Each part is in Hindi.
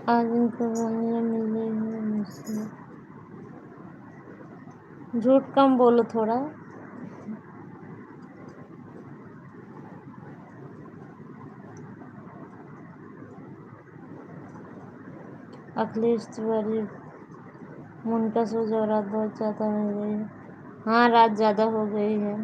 आज इनको गालियाँ मिली हैं मुझसे। झूठ कम बोलो थोड़ा। अखिलेश तिवारी, मुनका सोचा रात बहुत ज़्यादा हो गई है। हाँ, रात ज़्यादा हो गई है।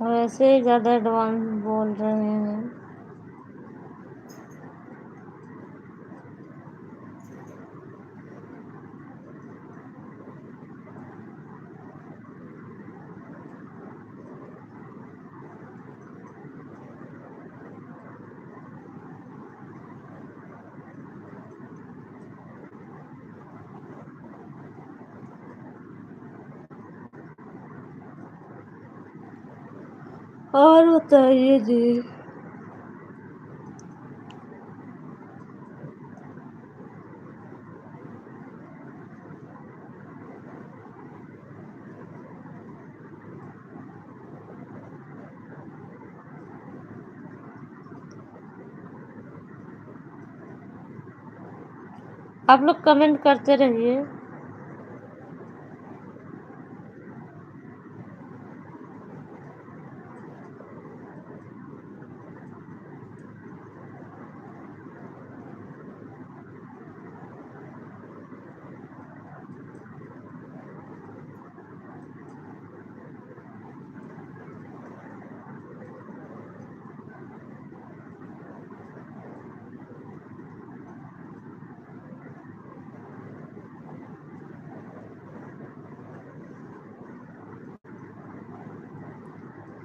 वैसे ही ज़्यादा एडवांस बोल रहे हैं। और बताइए जी। आप लोग कमेंट करते रहिए।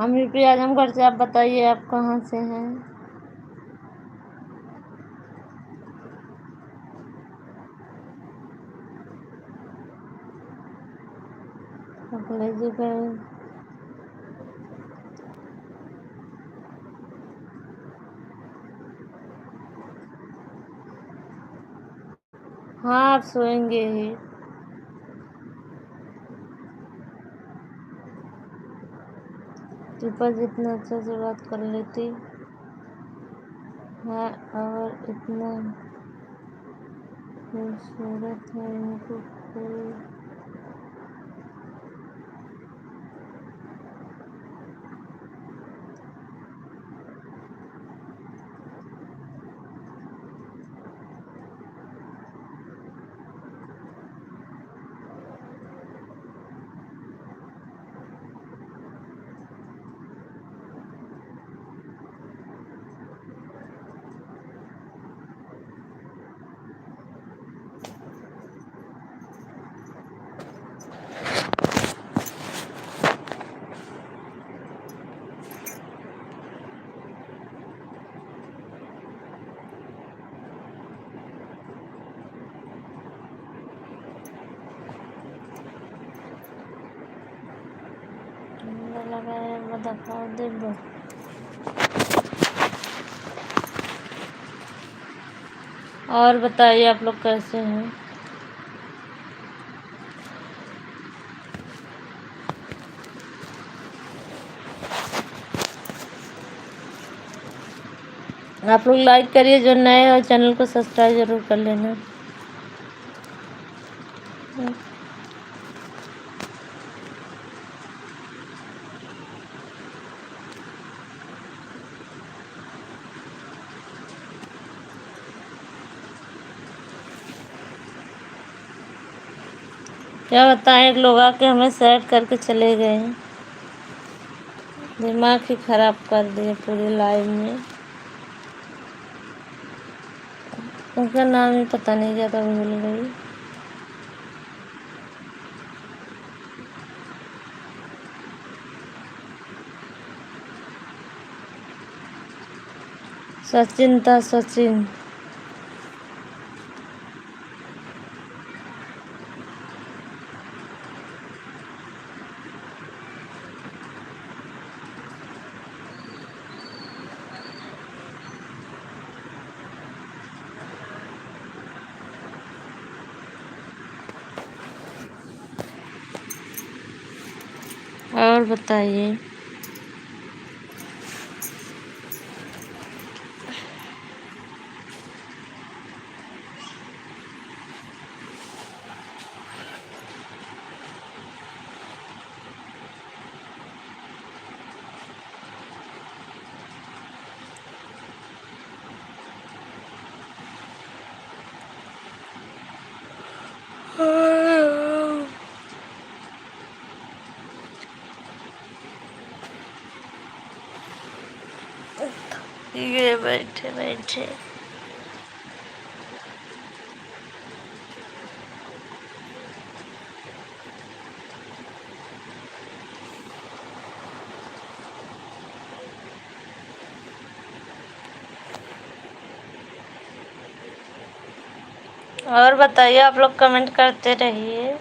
हम यूपी आजमगढ़ से। आप बताइए आप कहाँ से हैं? कॉलेज गए। हाँ, आप सोएंगे ही। ऊपर जितना अच्छा से बात कर लेती है और इतना खूबसूरत है, इनको कोई लगाया दफा दे दो। और बताइए आप लोग कैसे हैं? आप लोग लाइक करिए, जो नए हो चैनल को सब्सक्राइब जरूर कर लेना। क्या बताएं, एक लोग आके हमें सेट करके चले गए हैं। दिमाग ही खराब कर दिए पूरी लाइव में। उनका नाम ही पता नहीं क्या था, भूल गई। सचिन था सचिन। और बताइए। ये बैठे बैठे और बताइए, आप लोग कमेंट करते रहिए।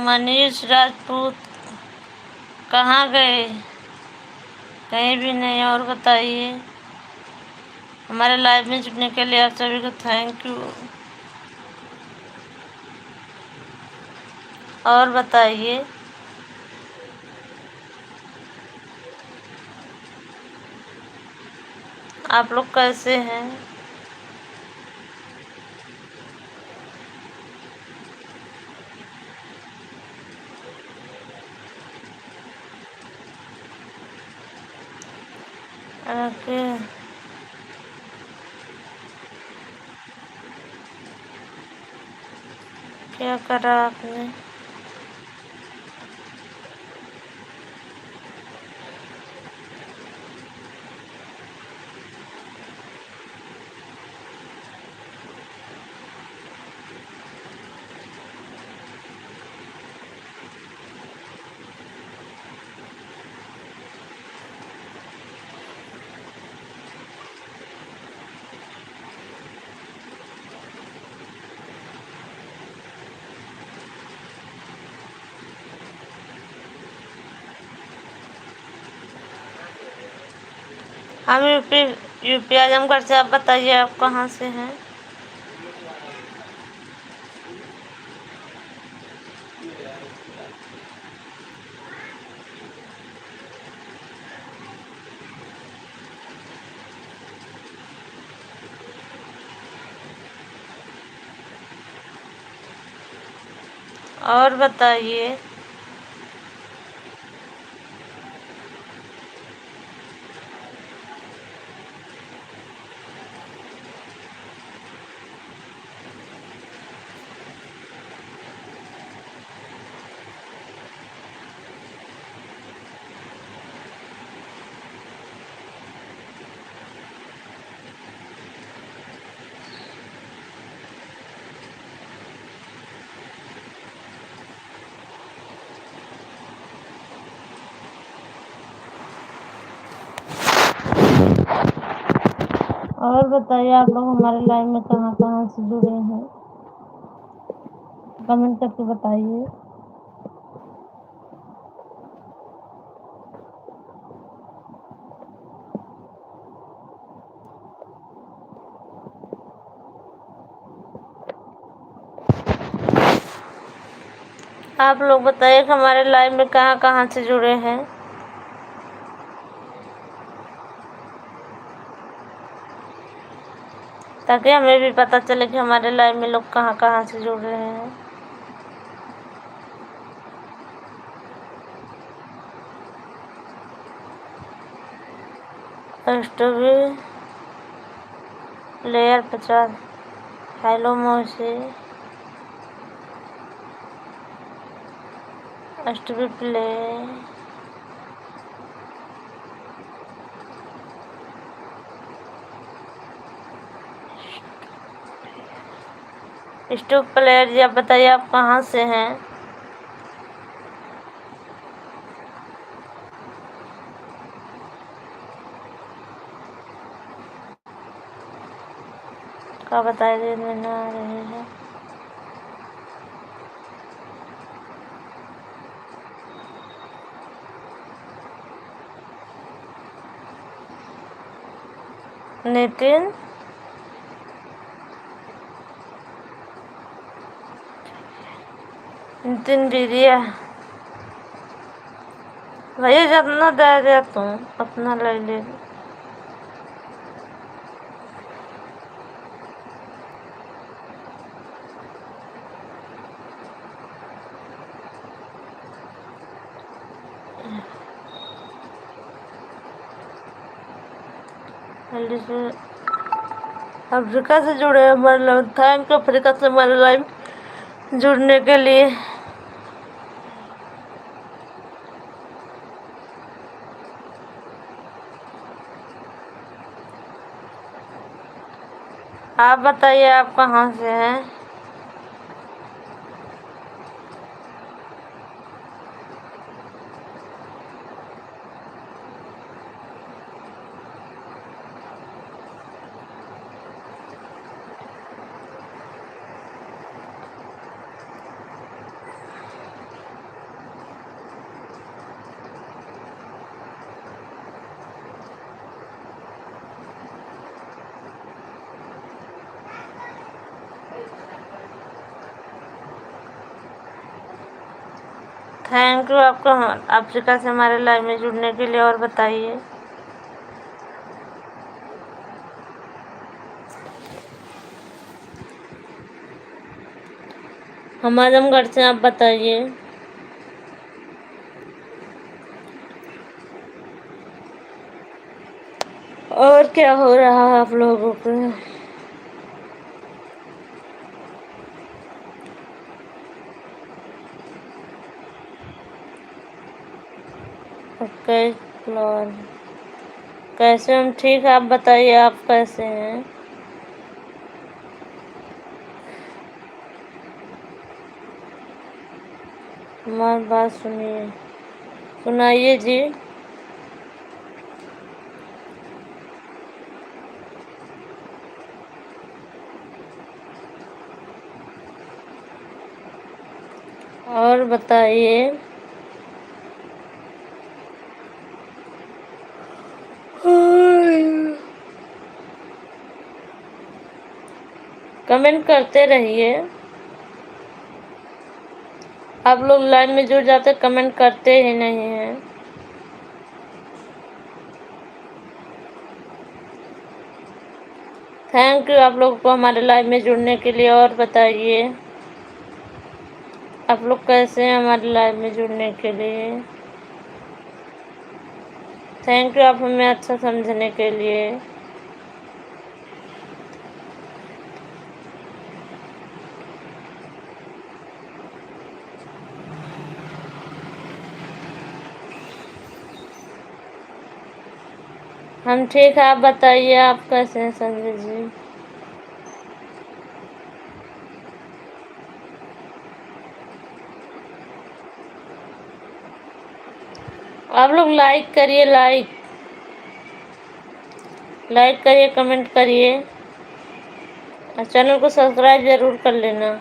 मनीष राजपूत कहाँ गए? कहीं भी नहीं। और बताइए। हमारे लाइव में जुड़ने के लिए आप सभी को थैंक यू। और बताइए। आप लोग कैसे हैं? ओके। क्या करा आपने? हम यूपी आजमगढ़ से। आप बताइए, आप कहाँ से हैं? और बताइए। और बताइए, आप लोग हमारे लाइव में कहाँ कहाँ से जुड़े हैं? कमेंट करके बताइए। आप लोग बताइए कि हमारे लाइव में कहाँ कहाँ से जुड़े हैं। ताकि हमें भी पता चले कि हमारे लाइव में लोग कहाँ कहाँ से जुड़ रहे हैं। Story layer 50। हेलो मौसी। Story play. स्टोरी प्लेयर जी, आप बताइए आप कहाँ से हैं? क्या बताए दिन में ना आ रहे हैं? नितिन बिरिया भैया, जितना दे दे तुम अपना ले ले। अफ्रीका से जुड़े हमारे लाइव। थैंक यू अफ्रीका से हमारे लाइव जुड़ने के लिए। आप बताइए आप कहाँ से हैं? थैंक यू आपको अफ्रीका से हमारे लाइव में जुड़ने के लिए। और बताइए हम आजमगढ़ से। आप बताइए और क्या हो रहा है आप लोगों को? कैसे हम ठीक है, आप बताइए आप कैसे हैं? हमारी बात सुनिए, सुनाइए जी। और बताइए कमेंट करते रहिए। आप लोग लाइव में जुड़ जाते, कमेंट करते ही नहीं हैं। थैंक यू आप लोग को हमारे लाइव में जुड़ने के लिए। और बताइए आप लोग कैसे हैं हमारे लाइव में जुड़ने के लिए? थैंक यू आप हमें अच्छा समझने के लिए। हम ठीक है, आप बताइए आप कैसे हैं संजय जी? आप लोग लाइक करिए, लाइक करिए, कमेंट करिए और चैनल को सब्सक्राइब ज़रूर कर लेना।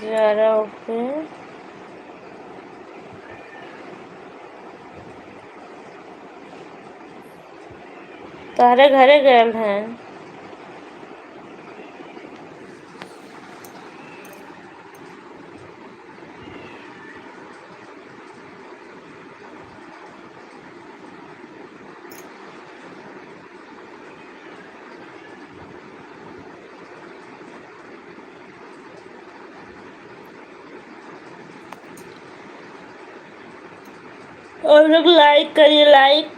जरा ओके, तारे घरे गए हैं। और लोग लाइक करिए, लाइक।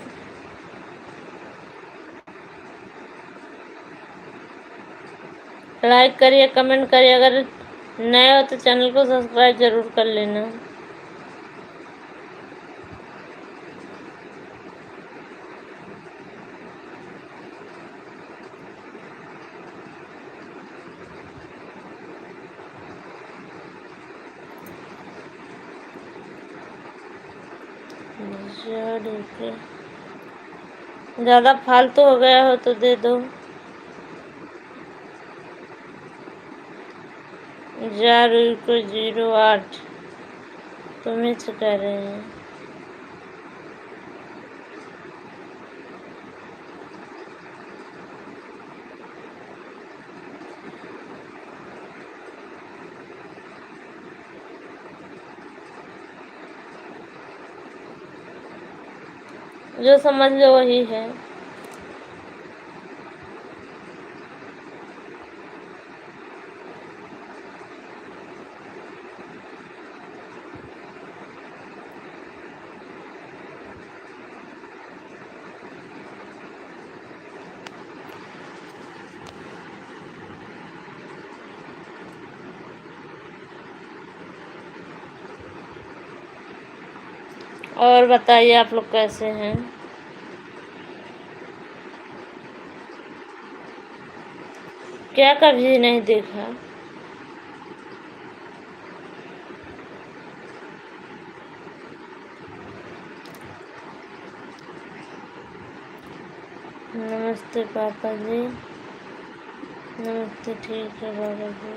लाइक करिए, कमेंट करिए। अगर नए हो तो चैनल को सब्सक्राइब जरूर कर लेना। ज़्यादा फालतू हो गया हो तो दे दो। 08 तुम्हें से कह रहे हैं। जो समझ लो वही है। और बताइए आप लोग कैसे हैं? क्या कभी नहीं देखा? नमस्ते पापा जी। नमस्ते, ठीक है बाबा जी।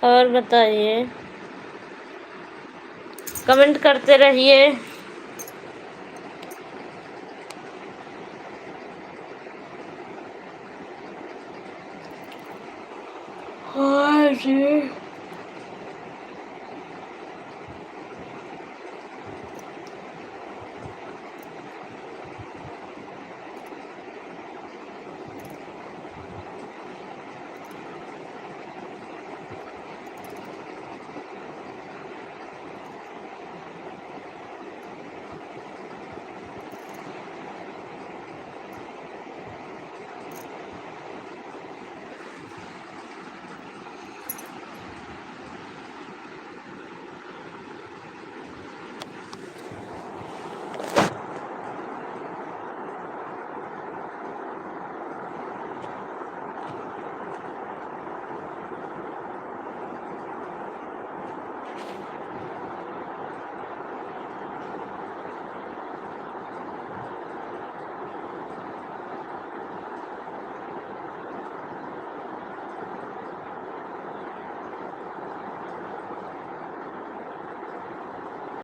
और बताइए, कमेंट करते रहिए। हाँ जी।